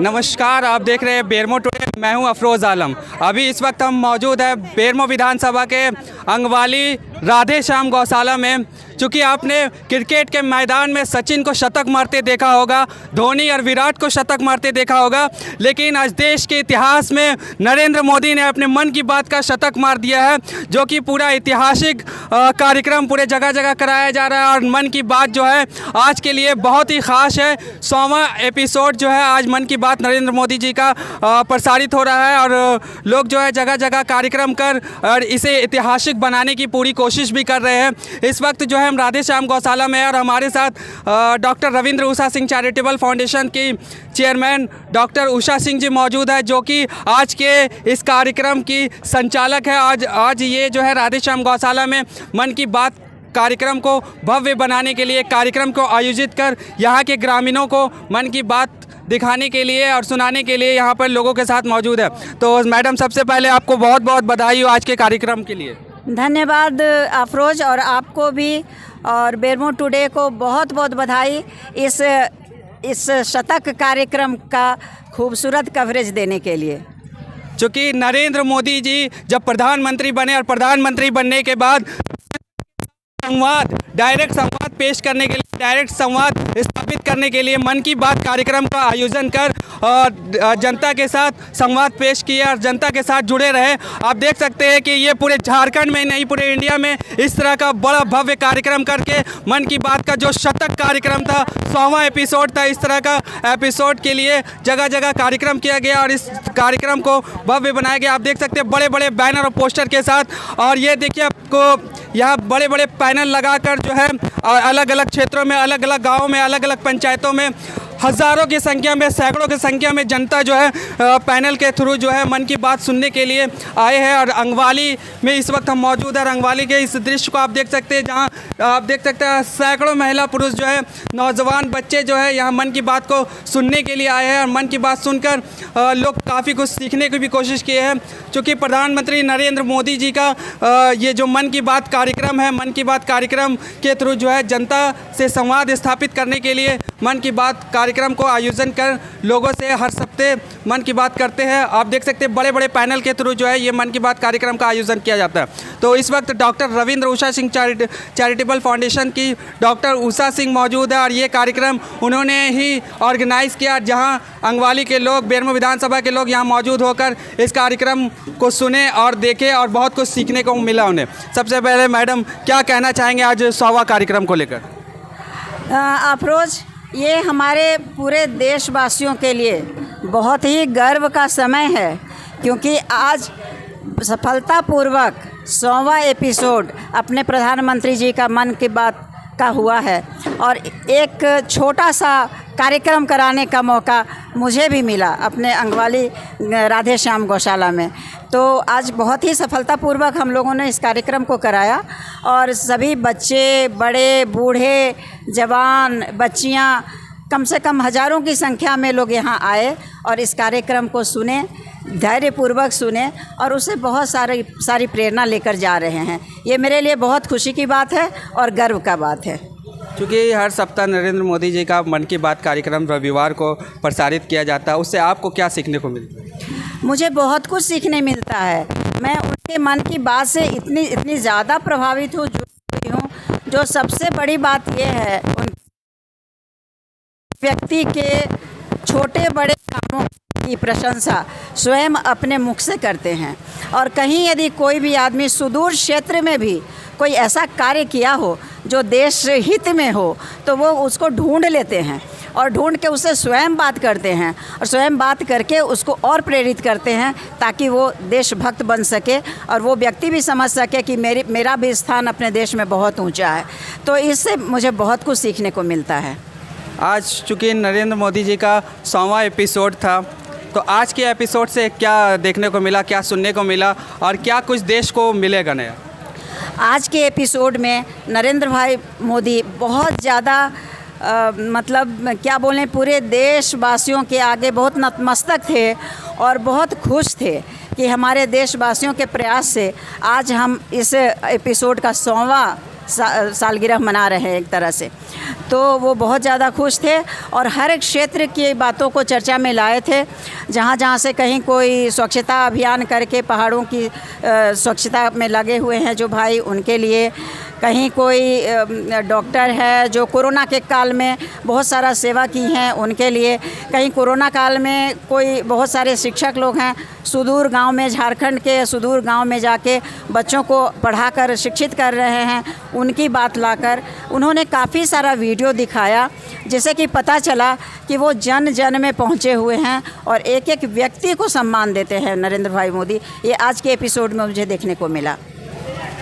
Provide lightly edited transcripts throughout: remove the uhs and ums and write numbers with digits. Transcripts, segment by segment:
नमस्कार, आप देख रहे हैं बेरमो टुडे। मैं हूं अफरोज़ आलम। अभी इस वक्त हम मौजूद हैं बेरमो विधानसभा के अंगवाली राधे श्याम गौशाला में। चूँकि आपने क्रिकेट के मैदान में सचिन को शतक मारते देखा होगा, धोनी और विराट को शतक मारते देखा होगा, लेकिन आज देश के इतिहास में नरेंद्र मोदी ने अपने मन की बात का शतक मार दिया है, जो कि पूरा ऐतिहासिक कार्यक्रम पूरे जगह जगह कराया जा रहा है। और मन की बात जो है आज के लिए बहुत ही ख़ास है। 100वां एपिसोड जो है आज मन की बात नरेंद्र मोदी जी का प्रसारित हो रहा है और लोग जो है जगह जगह कार्यक्रम कर और इसे ऐतिहासिक बनाने की पूरी कोशिश भी कर रहे हैं। इस वक्त जो है हम राधे श्याम गौशाला में और हमारे साथ doctor Ravindra Usha Singh charitable foundation की चेयरमैन डॉक्टर उषा सिंह जी मौजूद है, जो कि आज के इस कार्यक्रम की संचालक है। आज ये जो है राधे श्याम गौशाला में मन की बात कार्यक्रम को भव्य बनाने के लिए कार्यक्रम को आयोजित कर यहाँ के ग्रामीणों को मन की बात दिखाने के लिए और सुनाने के लिए यहाँ पर लोगों के साथ मौजूद है। तो मैडम, सबसे पहले आपको बहुत बहुत बधाई हो आज के कार्यक्रम के लिए। धन्यवाद अफरोज, और आपको भी और बेरमो टुडे को बहुत बहुत बधाई इस शतक कार्यक्रम का खूबसूरत कवरेज देने के लिए। चूँकि नरेंद्र मोदी जी जब प्रधानमंत्री बने और प्रधानमंत्री बनने के बाद डायरेक्ट संवाद पेश करने के लिए, डायरेक्ट संवाद स्थापित करने के लिए मन की बात कार्यक्रम का आयोजन कर और जनता के साथ संवाद पेश किया और जनता के साथ जुड़े रहे। आप देख सकते हैं कि ये पूरे झारखंड में नहीं, पूरे इंडिया में इस तरह का बड़ा भव्य कार्यक्रम करके मन की बात का जो शतक कार्यक्रम था, 100वां एपिसोड था, इस तरह का एपिसोड के लिए जगह जगह कार्यक्रम किया गया और इस कार्यक्रम को भव्य बनाया गया। आप देख सकते हैं बड़े बड़े बैनर और पोस्टर के साथ। और ये देखिए, आपको यहाँ बड़े बड़े पैनल लगाकर जो है अलग अलग क्षेत्रों में, अलग अलग गाँवों में, अलग अलग पंचायतों में हज़ारों की संख्या में, सैकड़ों की संख्या में जनता जो है पैनल के थ्रू जो है मन की बात सुनने के लिए आए हैं। और अंगवाली में इस वक्त हम मौजूद हैं। अंगवाली के इस दृश्य को आप देख सकते हैं, जहां आप देख सकते हैं सैकड़ों महिला पुरुष जो है, नौजवान बच्चे जो है यहाँ मन की बात को सुनने के लिए आए हैं। और मन की बात सुनकर लोग काफ़ी कुछ सीखने की भी कोशिश किए हैं। चूँकि प्रधानमंत्री नरेंद्र मोदी जी का ये जो मन की बात कार्यक्रम है, मन की बात कार्यक्रम के थ्रू जो है जनता से संवाद स्थापित करने के लिए मन की बात कार्यक्रम को आयोजन कर लोगों से हर हफ्ते मन की बात करते हैं। आप देख सकते हैं बड़े बड़े पैनल के थ्रू जो है ये मन की बात कार्यक्रम का आयोजन किया जाता है। तो इस वक्त doctor Ravindra Usha Singh charitable foundation की डॉक्टर उषा सिंह मौजूद है और ये कार्यक्रम उन्होंने ही ऑर्गेनाइज़ किया, जहां अंगवाली के लोग, बेरमो विधानसभा के लोग यहाँ मौजूद होकर इस कार्यक्रम को सुने और देखे और बहुत कुछ सीखने को मिला उन्हें। सबसे पहले मैडम, क्या कहना चाहेंगे आज 100वां कार्यक्रम को लेकर? अफरोज, ये हमारे पूरे देशवासियों के लिए बहुत ही गर्व का समय है, क्योंकि आज सफलतापूर्वक 100वां एपिसोड अपने प्रधानमंत्री जी का मन की बात का हुआ है और एक छोटा सा कार्यक्रम कराने का मौका मुझे भी मिला अपने अंगवाली राधे श्याम गौशाला में। तो आज बहुत ही सफलतापूर्वक हम लोगों ने इस कार्यक्रम को कराया और सभी बच्चे, बड़े, बूढ़े, जवान, बच्चियां, कम से कम हज़ारों की संख्या में लोग यहाँ आए और इस कार्यक्रम को सुने, धैर्यपूर्वक सुने और उससे बहुत सारी प्रेरणा लेकर जा रहे हैं। ये मेरे लिए बहुत खुशी की बात है और गर्व का बात है। क्योंकि हर सप्ताह नरेंद्र मोदी जी का मन की बात कार्यक्रम रविवार को प्रसारित किया जाता है, उससे आपको क्या सीखने को मिलता है? मुझे बहुत कुछ सीखने मिलता है। मैं उनके मन की बात से इतनी ज़्यादा प्रभावित हूँ, जुड़ी हूँ। जो सबसे बड़ी बात यह है, उन व्यक्ति के छोटे बड़े कामों की प्रशंसा स्वयं अपने मुख से करते हैं। और कहीं यदि कोई भी आदमी सुदूर क्षेत्र में भी कोई ऐसा कार्य किया हो जो देश हित में हो, तो वो उसको ढूंढ लेते हैं और ढूंढ के उससे स्वयं बात करते हैं और स्वयं बात करके उसको और प्रेरित करते हैं, ताकि वो देशभक्त बन सके और वो व्यक्ति भी समझ सके कि मेरा भी स्थान अपने देश में बहुत ऊंचा है। तो इससे मुझे बहुत कुछ सीखने को मिलता है। आज चूँकि नरेंद्र मोदी जी का 100वां एपिसोड था, तो आज के एपिसोड से क्या देखने को मिला, क्या सुनने को मिला और क्या कुछ देश को मिलेगा नया? आज के एपिसोड में नरेंद्र भाई मोदी बहुत ज़्यादा मतलब क्या बोलें, पूरे देशवासियों के आगे बहुत नतमस्तक थे और बहुत खुश थे कि हमारे देशवासियों के प्रयास से आज हम इस एपिसोड का 100वां सालगिरह मना रहे हैं एक तरह से। तो वो बहुत ज़्यादा खुश थे और हर एक क्षेत्र की बातों को चर्चा में लाए थे। जहाँ जहाँ से कहीं कोई स्वच्छता अभियान करके पहाड़ों की स्वच्छता में लगे हुए हैं जो भाई, उनके लिए, कहीं कोई डॉक्टर है जो कोरोना के काल में बहुत सारा सेवा की हैं उनके लिए, कहीं कोरोना काल में कोई बहुत सारे शिक्षक लोग हैं सुदूर गांव में, झारखंड के सुदूर गांव में जाके बच्चों को पढ़ाकर शिक्षित कर रहे हैं, उनकी बात लाकर उन्होंने काफ़ी सारा वीडियो दिखाया, जिससे कि पता चला कि वो जन जन में पहुंचे हुए हैं और एक एक व्यक्ति को सम्मान देते हैं नरेंद्र भाई मोदी। ये आज के एपिसोड में मुझे देखने को मिला।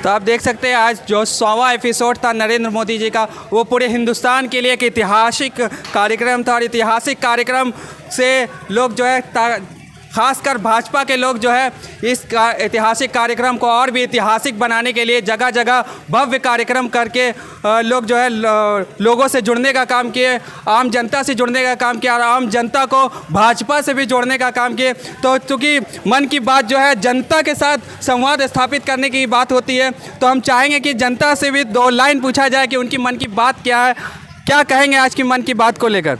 तो आप देख सकते हैं आज जो 100वां एपिसोड था नरेंद्र मोदी जी का, वो पूरे हिंदुस्तान के लिए एक ऐतिहासिक कार्यक्रम था और ऐतिहासिक कार्यक्रम से लोग जो है खासकर भाजपा के लोग जो है इस ऐतिहासिक कार्यक्रम को और भी ऐतिहासिक बनाने के लिए जगह जगह भव्य कार्यक्रम करके लोग जो है लोगों से जुड़ने का काम किए, आम जनता से जुड़ने का काम किया और आम जनता को भाजपा से भी जोड़ने का काम किए। तो चूँकि मन की बात जो है जनता के साथ संवाद स्थापित करने की बात होती है, तो हम चाहेंगे कि जनता से भी 2 लाइन पूछा जाए कि उनकी मन की बात क्या है, क्या कहेंगे आज की मन की बात को लेकर।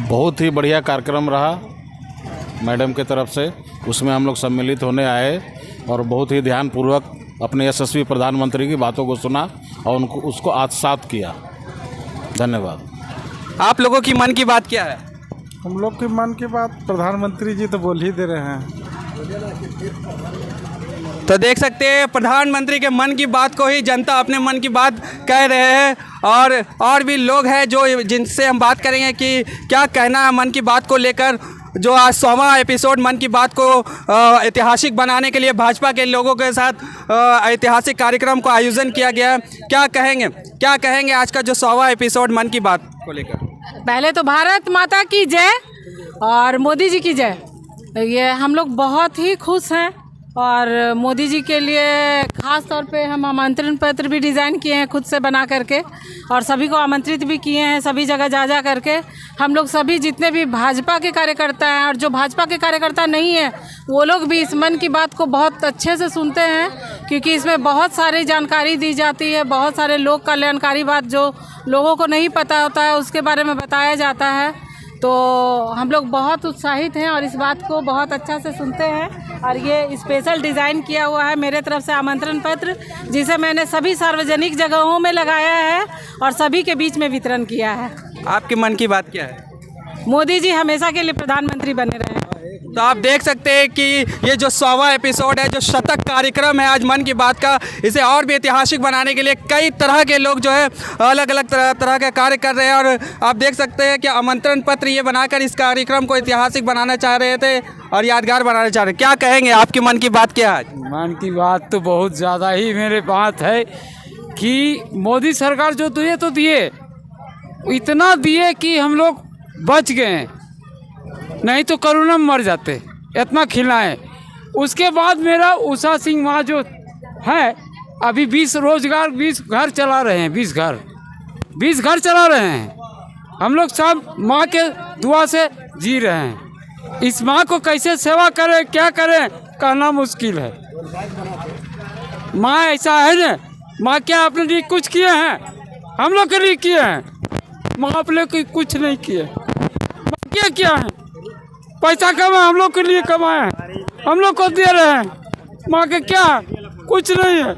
बहुत ही बढ़िया कार्यक्रम रहा मैडम के तरफ से, उसमें हम लोग सम्मिलित होने आए और बहुत ही ध्यानपूर्वक अपने यशस्वी प्रधानमंत्री की बातों को सुना और उनको उसको आत्मसात किया। धन्यवाद। आप लोगों की मन की बात क्या है? हम लोग की मन की बात प्रधानमंत्री जी तो बोल ही दे रहे हैं। तो देख सकते हैं प्रधानमंत्री के मन की बात को ही जनता अपने मन की बात कह रहे हैं और भी लोग हैं जो जिनसे हम बात करेंगे कि क्या कहना है मन की बात को लेकर। जो आज 100वां एपिसोड मन की बात को ऐतिहासिक बनाने के लिए भाजपा के लोगों के साथ ऐतिहासिक कार्यक्रम को आयोजन किया गया है, क्या कहेंगे आज का जो 100वां एपिसोड मन की बात को लेकर? पहले तो भारत माता की जय और मोदी जी की जय। ये हम लोग बहुत ही खुश हैं और मोदी जी के लिए ख़ास तौर पे हम आमंत्रण पत्र भी डिज़ाइन किए हैं खुद से बना करके और सभी को आमंत्रित भी किए हैं सभी जगह जा करके। हम लोग सभी जितने भी भाजपा के कार्यकर्ता हैं और जो भाजपा के कार्यकर्ता नहीं हैं वो लोग भी इस मन की बात को बहुत अच्छे से सुनते हैं, क्योंकि इसमें बहुत सारी जानकारी दी जाती है, बहुत सारे लोक कल्याणकारी बात जो लोगों को नहीं पता होता है उसके बारे में बताया जाता है। तो हम लोग बहुत उत्साहित हैं और इस बात को बहुत अच्छा से सुनते हैं और ये स्पेशल डिज़ाइन किया हुआ है मेरे तरफ से आमंत्रण पत्र, जिसे मैंने सभी सार्वजनिक जगहों में लगाया है और सभी के बीच में वितरण किया है। आपके मन की बात क्या है? मोदी जी हमेशा के लिए प्रधानमंत्री बने रहे। तो आप देख सकते हैं कि ये जो 100वां एपिसोड है, जो शतक कार्यक्रम है आज मन की बात का, इसे और भी ऐतिहासिक बनाने के लिए कई तरह के लोग जो है अलग अलग तरह के कार्य कर रहे हैं। और आप देख सकते हैं कि आमंत्रण पत्र ये बनाकर इस कार्यक्रम को ऐतिहासिक बनाना चाह रहे थे और यादगार बनाना चाह रहे हैं। क्या कहेंगे, आपकी मन की बात क्या है? मन की बात तो बहुत ज़्यादा ही मेरे बात है कि मोदी सरकार जो दिए तो दिए, इतना दिए कि हम लोग बच गए, नहीं तो कोरोना में मर जाते, इतना खिलाएं। उसके बाद मेरा उषा सिंह माँ जो है अभी 20 रोजगार 20 घर चला रहे हैं, 20 घर चला रहे हैं। हम लोग सब माँ के दुआ से जी रहे हैं। इस माँ को कैसे सेवा करें, क्या करें, कहना मुश्किल है। माँ ऐसा है ना, माँ क्या अपने लिए कुछ किए हैं? हम लोग के लिए किए हैं। माँ अपने को कुछ नहीं किए। माँ क्या है? पैसा कमाए, हम लोग के लिए कमाए हैं, हम लोग को दे रहे हैं। माँ के क्या कुछ नहीं है।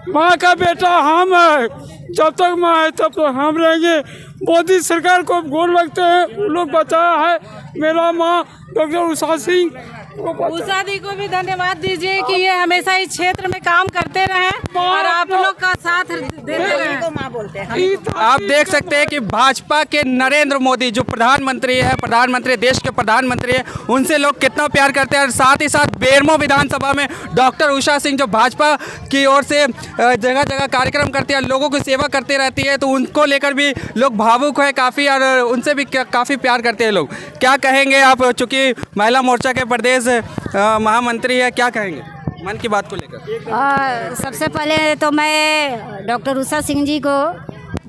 माँ का बेटा हम है, जब तक माँ है तब तक हम रहेंगे। मोदी सरकार को गोल लगते हैं, उन लोग बचाया है। मेरा माँ डॉक्टर उषा सिंह, उषा दी को भी धन्यवाद दीजिए कि ये हमेशा इस क्षेत्र में काम करते रहे और आप लोग का साथ देते रहे। माँ बोलते हैं। आप देख सकते हैं कि भाजपा के नरेंद्र मोदी जो प्रधानमंत्री देश के प्रधानमंत्री है, उनसे लोग कितना प्यार करते हैं। और साथ ही साथ बेरमो विधानसभा में डॉक्टर उषा सिंह जो भाजपा की ओर से जगह जगह कार्यक्रम करती है, लोगों की सेवा करती रहती है, तो उनको लेकर भी लोग भावुक है काफ़ी और उनसे भी काफ़ी प्यार करते हैं लोग। क्या कहेंगे आप, चूँकि महिला मोर्चा के प्रदेश महामंत्री है, क्या कहेंगे मन की बात को लेकर? सबसे पहले तो मैं डॉक्टर उषा सिंह जी को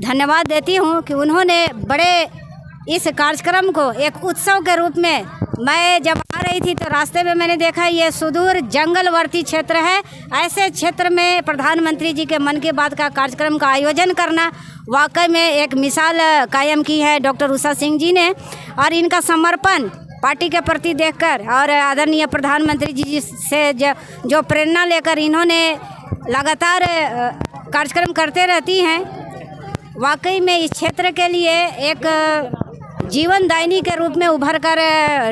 धन्यवाद देती हूँ कि उन्होंने बड़े इस कार्यक्रम को एक उत्सव के रूप में मैं जब आ रही थी तो रास्ते में मैंने देखा ये सुदूर जंगलवर्ती क्षेत्र है। ऐसे क्षेत्र में प्रधानमंत्री जी के मन की बात का कार्यक्रम का आयोजन करना वाकई में एक मिसाल कायम की है डॉक्टर उषा सिंह जी ने। और इनका समर्पण पार्टी के प्रति देखकर और आदरणीय प्रधानमंत्री जी से जो प्रेरणा लेकर इन्होंने लगातार कार्यक्रम करते रहती हैं, वाकई में इस क्षेत्र के लिए एक जीवनदायिनी के रूप में उभर कर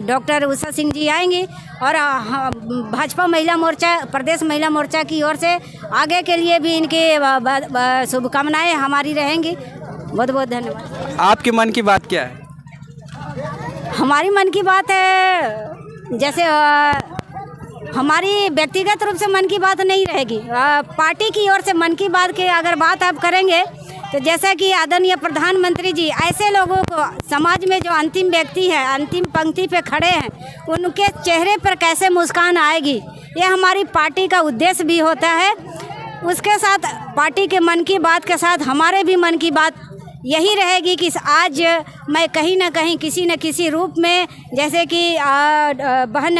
डॉक्टर उषा सिंह जी आएंगी। और भाजपा महिला मोर्चा, प्रदेश महिला मोर्चा की ओर से आगे के लिए भी इनकी शुभकामनाएं हमारी रहेंगी। बहुत बहुत धन्यवाद। आपके मन की बात क्या है? हमारी मन की बात है, जैसे हमारी व्यक्तिगत रूप से मन की बात नहीं रहेगी, पार्टी की ओर से मन की बात की अगर बात आप करेंगे तो जैसा कि आदरणीय प्रधानमंत्री जी ऐसे लोगों को, समाज में जो अंतिम व्यक्ति है, अंतिम पंक्ति पे खड़े हैं, उनके चेहरे पर कैसे मुस्कान आएगी, ये हमारी पार्टी का उद्देश्य भी होता है। उसके साथ पार्टी के मन की बात के साथ हमारे भी मन की बात यही रहेगी कि आज मैं कहीं ना कहीं किसी न किसी रूप में, जैसे कि बहन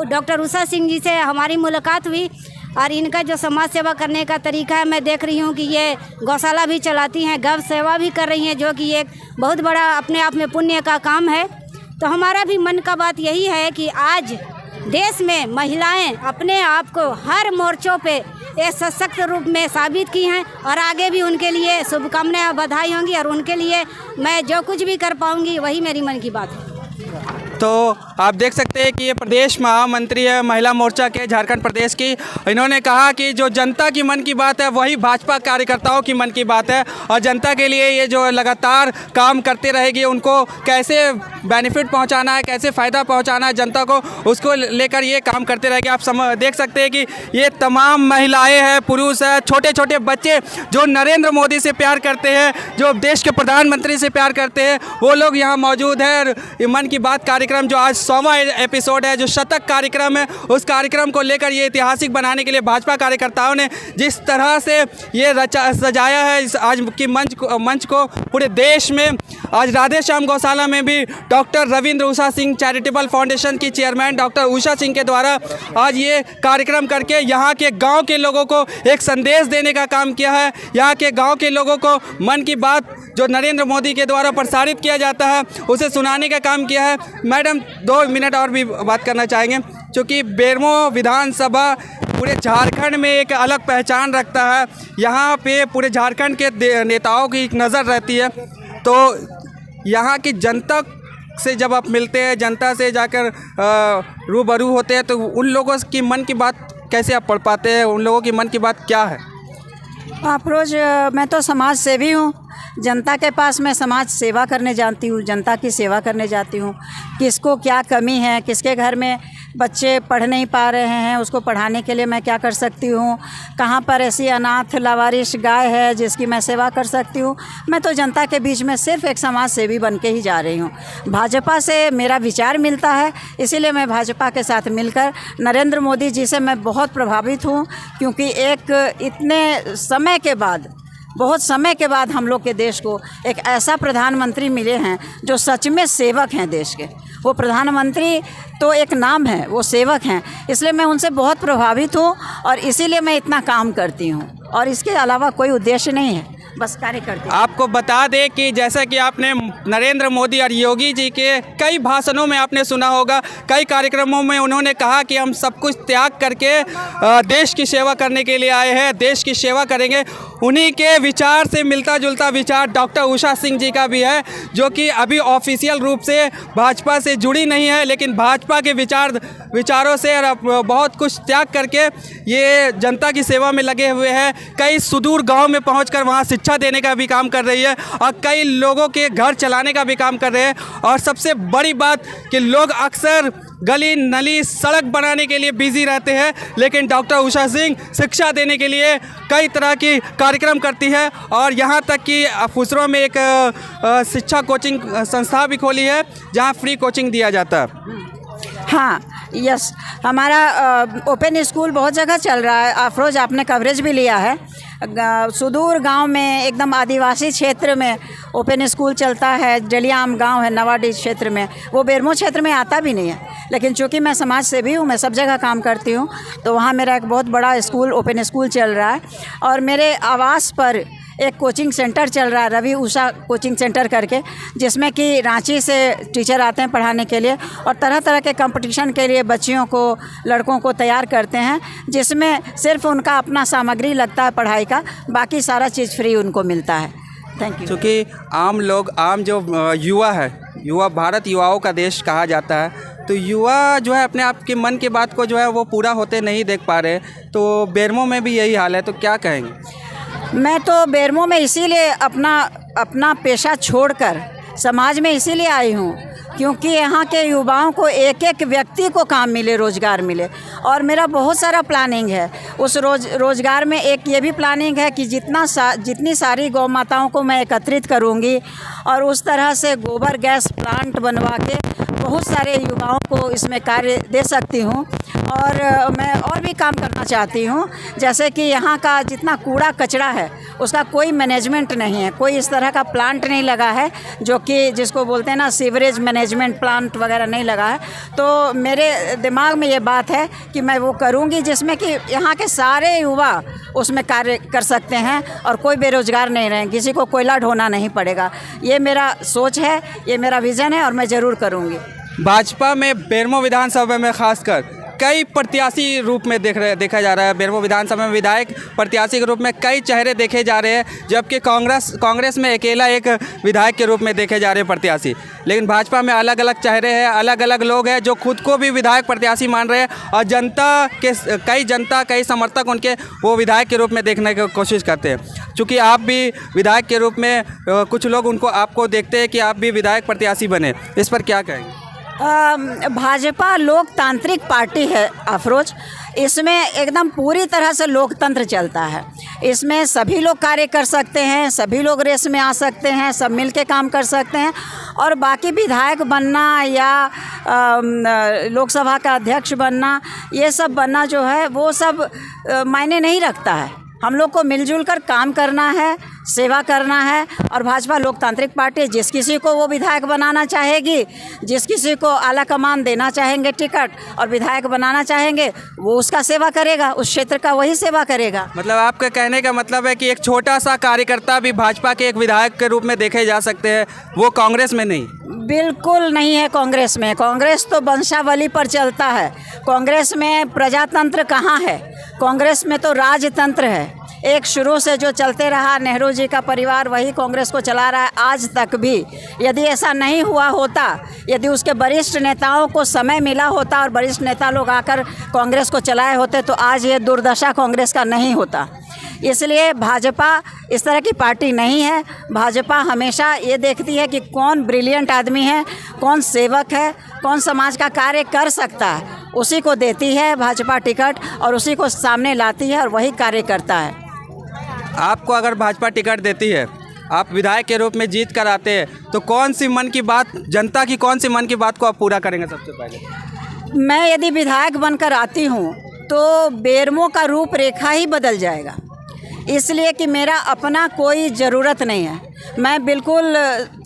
डॉक्टर उषा सिंह जी से हमारी मुलाकात हुई और इनका जो समाज सेवा करने का तरीका है, मैं देख रही हूँ कि ये गौशाला भी चलाती हैं, गौ सेवा भी कर रही हैं, जो कि एक बहुत बड़ा अपने आप में पुण्य का काम है। तो हमारा भी मन का बात यही है कि आज देश में महिलाएं अपने आप को हर मोर्चों पे एक सशक्त रूप में साबित की हैं और आगे भी उनके लिए शुभकामनाएं बधाई होंगी और उनके लिए मैं जो कुछ भी कर पाऊँगी वही मेरी मन की बात है। तो आप देख सकते हैं कि ये प्रदेश महामंत्री है महिला मोर्चा के झारखंड प्रदेश की। इन्होंने कहा कि जो जनता की मन की बात है वही भाजपा कार्यकर्ताओं की मन की बात है और जनता के लिए ये जो लगातार काम करते रहेगी, उनको कैसे बेनिफिट पहुंचाना है, कैसे फ़ायदा पहुंचाना है जनता को, उसको लेकर ये काम करते रहेंगे। आप देख सकते हैं कि ये तमाम महिलाएँ हैं, पुरुष हैं, छोटे छोटे बच्चे जो नरेंद्र मोदी से प्यार करते हैं, जो देश के प्रधानमंत्री से प्यार करते हैं, वो लोग यहाँ मौजूद हैं। मन की बात कार्यक्रम जो आज 100वां एपिसोड है, जो शतक कार्यक्रम है, उस कार्यक्रम को लेकर ये ऐतिहासिक बनाने के लिए भाजपा कार्यकर्ताओं ने जिस तरह से ये सजाया है इस आज की मंच को पूरे देश में। आज राधे श्याम गौशाला में भी doctor Ravindra Usha Singh charitable foundation की चेयरमैन डॉक्टर उषा सिंह के द्वारा आज ये कार्यक्रम करके यहाँ के गाँव के लोगों को एक संदेश देने का काम किया है। यहाँ के गाँव के लोगों को मन की बात जो नरेंद्र मोदी के द्वारा प्रसारित किया जाता है उसे सुनाने का काम किया है। मैडम 2 मिनट और भी बात करना चाहेंगे, क्योंकि बेरमो विधानसभा पूरे झारखंड में एक अलग पहचान रखता है। यहाँ पे पूरे झारखंड के नेताओं की एक नज़र रहती है। तो यहाँ की जनता से जब आप मिलते हैं, जनता से जाकर रूबरू होते हैं, तो उन लोगों की मन की बात कैसे आप पढ़ पाते हैं? उन लोगों की मन की बात क्या है? आप रोज़ मैं तो समाज सेवी हूँ, जनता के पास मैं समाज सेवा करने जाती हूँ, जनता की सेवा करने जाती हूँ। किसको क्या कमी है, किसके घर में बच्चे पढ़ नहीं पा रहे हैं, उसको पढ़ाने के लिए मैं क्या कर सकती हूँ, कहाँ पर ऐसी अनाथ लावारिश गाय है जिसकी मैं सेवा कर सकती हूँ। मैं तो जनता के बीच में सिर्फ एक समाज सेवी बन के ही जा रही हूँ। भाजपा से मेरा विचार मिलता है, इसीलिए मैं भाजपा के साथ मिलकर नरेंद्र मोदी जी से मैं बहुत प्रभावित हूँ, क्योंकि एक इतने समय के बाद, बहुत समय के बाद हम लोग के देश को एक ऐसा प्रधानमंत्री मिले हैं जो सच में सेवक हैं देश के। वो प्रधानमंत्री तो एक नाम है, वो सेवक हैं, इसलिए मैं उनसे बहुत प्रभावित हूँ और इसीलिए मैं इतना काम करती हूँ और इसके अलावा कोई उद्देश्य नहीं है, बस कार्य करती हूँ। आपको बता दें कि जैसा कि आपने नरेंद्र मोदी और योगी जी के कई भाषणों में आपने सुना होगा, कई कार्यक्रमों में उन्होंने कहा कि हम सब कुछ त्याग करके देश की सेवा करने के लिए आए हैं, देश की सेवा करेंगे। उन्हीं के विचार से मिलता जुलता विचार डॉक्टर उषा सिंह जी का भी है, जो कि अभी ऑफिशियल रूप से भाजपा से जुड़ी नहीं है, लेकिन भाजपा के विचारों से और बहुत कुछ त्याग करके ये जनता की सेवा में लगे हुए हैं। कई सुदूर गांव में पहुंचकर वहां शिक्षा देने का भी काम कर रही है और कई लोगों के घर चलाने का भी काम कर रहे हैं। और सबसे बड़ी बात कि लोग अक्सर गली नली सड़क बनाने के लिए बिजी रहते हैं, लेकिन डॉक्टर उषा सिंह शिक्षा देने के लिए कई तरह की कार्यक्रम करती है और यहाँ तक कि फुसरो में एक शिक्षा कोचिंग संस्था भी खोली है जहाँ फ्री कोचिंग दिया जाता है। हाँ, यस, हमारा ओपन स्कूल बहुत जगह चल रहा है। अफरोज, आपने कवरेज भी लिया है। सुदूर गांव में, एकदम आदिवासी क्षेत्र में ओपन स्कूल चलता है। डलियाम गांव है नवाडी क्षेत्र में, वो बेरमो क्षेत्र में आता भी नहीं है, लेकिन चूंकि मैं समाज सेवी हूँ, मैं सब जगह काम करती हूँ, तो वहाँ मेरा एक बहुत बड़ा स्कूल, ओपन स्कूल चल रहा है। और मेरे आवास पर एक कोचिंग सेंटर चल रहा है, रवि उषा कोचिंग सेंटर करके, जिसमें कि रांची से टीचर आते हैं पढ़ाने के लिए और तरह तरह के कंपटीशन के लिए बच्चियों को, लड़कों को तैयार करते हैं, जिसमें सिर्फ उनका अपना सामग्री लगता है पढ़ाई का, बाकी सारा चीज़ फ्री उनको मिलता है। Thank you. क्योंकि आम लोग, आम जो युवा है, युवा, भारत युवाओं का देश कहा जाता है, तो युवा जो है अपने आप के मन की बात को जो है वो पूरा होते नहीं देख पा रहे, तो बेरमो में भी यही हाल है, तो क्या कहेंगे? मैं तो बेरमो में इसीलिए अपना पेशा छोड़कर समाज में इसीलिए आई हूँ क्योंकि यहाँ के युवाओं को, एक एक व्यक्ति को काम मिले, रोज़गार मिले। और मेरा बहुत सारा प्लानिंग है। उस रोज़गार में एक ये भी प्लानिंग है कि जितनी सारी गौ माताओं को मैं एकत्रित करूँगी और उस तरह से गोबर गैस प्लांट बनवा के बहुत सारे युवाओं को इसमें कार्य दे सकती हूँ। और मैं और भी काम करना चाहती हूँ, जैसे कि यहाँ का जितना कूड़ा कचरा है उसका कोई मैनेजमेंट नहीं है, कोई इस तरह का प्लांट नहीं लगा है, जो कि जिसको बोलते हैं ना सीवरेज मैनेजमेंट प्लांट वगैरह नहीं लगा है। तो मेरे दिमाग में ये बात है कि मैं वो करूँगी जिसमें कि यहाँ के सारे युवा उसमें कार्य कर सकते हैं और कोई बेरोज़गार नहीं रहें, किसी को कोयला ढोना नहीं पड़ेगा। ये मेरा सोच है, ये मेरा विज़न है और मैं ज़रूर करूँगी। भाजपा में बेरमो विधानसभा में खासकर कई प्रत्याशी रूप में देखा जा रहा है। बेरमो विधानसभा में विधायक प्रत्याशी के रूप में कई चेहरे देखे जा रहे हैं, जबकि कांग्रेस में अकेला एक विधायक के रूप में देखे जा रहे हैं प्रत्याशी। लेकिन भाजपा में अलग अलग चेहरे हैं, अलग अलग लोग हैं जो खुद को भी विधायक प्रत्याशी मान रहे हैं और कई समर्थक उनके वो विधायक के रूप में देखने की कोशिश करते हैं। चूँकि आप भी विधायक के रूप में, कुछ लोग आपको देखते हैं कि आप भी विधायक प्रत्याशी बने, इस पर क्या कहेंगे? भाजपा लोकतांत्रिक पार्टी है अफरोज। इसमें एकदम पूरी तरह से लोकतंत्र चलता है। इसमें सभी लोग कार्य कर सकते हैं, सभी लोग रेस में आ सकते हैं, सब मिल के काम कर सकते हैं। और बाकी विधायक बनना या लोकसभा का अध्यक्ष बनना, ये सब बनना जो है वो सब मायने नहीं रखता है। हम लोग को मिलजुल कर काम करना है, सेवा करना है। और भाजपा लोकतांत्रिक पार्टी, जिस किसी को वो विधायक बनाना चाहेगी, जिस किसी को आला कमान देना चाहेंगे टिकट और विधायक बनाना चाहेंगे, वो उसका सेवा करेगा, उस क्षेत्र का वही सेवा करेगा। मतलब आपका कहने का मतलब है कि एक छोटा सा कार्यकर्ता भी भाजपा के एक विधायक के रूप में देखे जा सकते हैं, वो कांग्रेस में नहीं? बिल्कुल नहीं है कांग्रेस में। कांग्रेस तो वंशावली पर चलता है। कांग्रेस में प्रजातंत्र कहाँ है? कांग्रेस में तो राजतंत्र है। एक शुरू से जो चलते रहा, नेहरू जी का परिवार वही कांग्रेस को चला रहा है आज तक भी। यदि ऐसा नहीं हुआ होता, यदि उसके वरिष्ठ नेताओं को समय मिला होता और वरिष्ठ नेता लोग आकर कांग्रेस को चलाए होते, तो आज ये दुर्दशा कांग्रेस का नहीं होता। इसलिए भाजपा इस तरह की पार्टी नहीं है। भाजपा हमेशा ये देखती है कि कौन ब्रिलियंट आदमी है, कौन सेवक है, कौन समाज का कार्य कर सकता है, उसी को देती है भाजपा टिकट और उसी को सामने लाती है और वही कार्य करता है। आपको अगर भाजपा टिकट देती है, आप विधायक के रूप में जीत कर आते हैं, तो कौन सी मन की बात, जनता की कौन सी मन की बात को आप पूरा करेंगे सबसे पहले? मैं यदि विधायक बनकर आती हूँ तो बेरमो का रूपरेखा ही बदल जाएगा। इसलिए कि मेरा अपना कोई ज़रूरत नहीं है। मैं बिल्कुल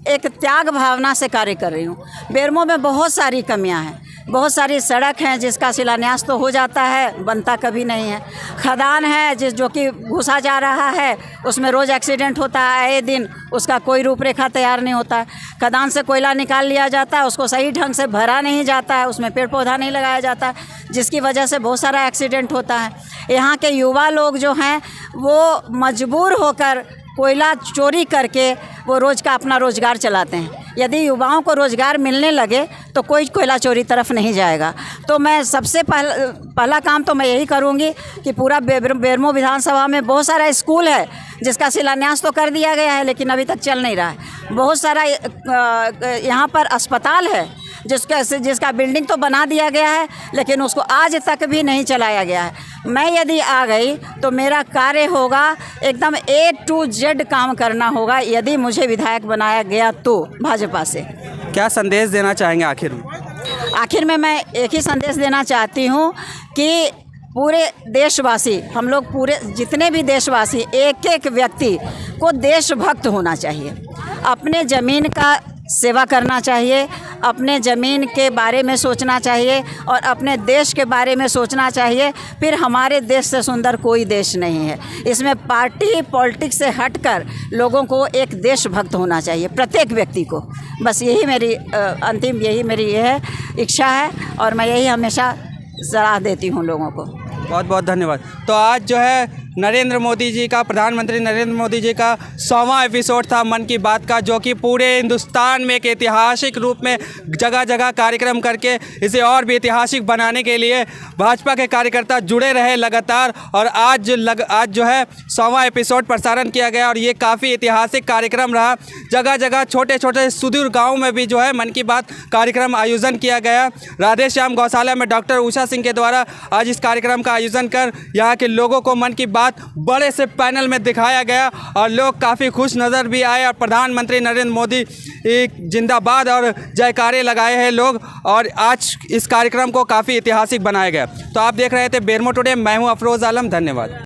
एक त्याग भावना से कार्य कर रही हूँ। बेरमो में बहुत सारी कमियाँ हैं, बहुत सारी सड़क हैं जिसका शिलान्यास तो हो जाता है, बनता कभी नहीं है। खदान है जो कि घुसा जा रहा है, उसमें रोज़ एक्सीडेंट होता है, आए दिन उसका कोई रूपरेखा तैयार नहीं होता है। खदान से कोयला निकाल लिया जाता है, उसको सही ढंग से भरा नहीं जाता है, उसमें पेड़ पौधा नहीं लगाया जाता है, जिसकी वजह से बहुत सारा एक्सीडेंट होता है। यहाँ के युवा लोग जो हैं वो मजबूर होकर कोयला चोरी करके वो रोज़ का अपना रोज़गार चलाते हैं। यदि युवाओं को रोज़गार मिलने लगे तो कोई कोयला चोरी तरफ नहीं जाएगा। तो मैं सबसे पहला काम तो मैं यही करूँगी कि पूरा बेरमो विधानसभा में बहुत सारा स्कूल है जिसका शिलान्यास तो कर दिया गया है, लेकिन अभी तक चल नहीं रहा है। बहुत सारा यहाँ पर अस्पताल है जिसका बिल्डिंग तो बना दिया गया है, लेकिन उसको आज तक भी नहीं चलाया गया है। मैं यदि आ गई तो मेरा कार्य होगा एकदम A to Z काम करना होगा, यदि मुझे विधायक बनाया गया तो भाजपा से। क्या संदेश देना चाहेंगे आखिर में? आखिर में मैं एक ही संदेश देना चाहती हूँ कि पूरे देशवासी, हम लोग पूरे जितने भी देशवासी, एक एक व्यक्ति को देशभक्त होना चाहिए। अपने ज़मीन का सेवा करना चाहिए, अपने ज़मीन के बारे में सोचना चाहिए और अपने देश के बारे में सोचना चाहिए। फिर हमारे देश से सुंदर कोई देश नहीं है। इसमें पार्टी पॉलिटिक्स से हटकर लोगों को एक देशभक्त होना चाहिए, प्रत्येक व्यक्ति को। बस यही मेरी अंतिम यही मेरी ये है इच्छा है और मैं यही हमेशा सलाह देती हूँ लोगों को। बहुत बहुत धन्यवाद। तो आज जो है नरेंद्र मोदी जी का, प्रधानमंत्री नरेंद्र मोदी जी का 100वां एपिसोड था मन की बात का, जो कि पूरे हिंदुस्तान में एक ऐतिहासिक रूप में जगह जगह कार्यक्रम करके इसे और भी ऐतिहासिक बनाने के लिए भाजपा के कार्यकर्ता जुड़े रहे लगातार। और आज जो है 100वां एपिसोड प्रसारण किया गया और ये काफ़ी ऐतिहासिक कार्यक्रम रहा। जगह जगह छोटे छोटे सुदूर गाँव में भी जो है मन की बात कार्यक्रम आयोजन किया गया। राधे श्याम गौशाला में डॉक्टर उषा सिंह के द्वारा आज इस कार्यक्रम का आयोजन कर यहाँ के लोगों को मन की बात बड़े से पैनल में दिखाया गया और लोग काफ़ी खुश नज़र भी आए और प्रधानमंत्री नरेंद्र मोदी जिंदाबाद और जयकारे लगाए हैं लोग। और आज इस कार्यक्रम को काफ़ी ऐतिहासिक बनाया गया। तो आप देख रहे थे बेरमो टुडे, मैं हूं अफरोज़ आलम। धन्यवाद।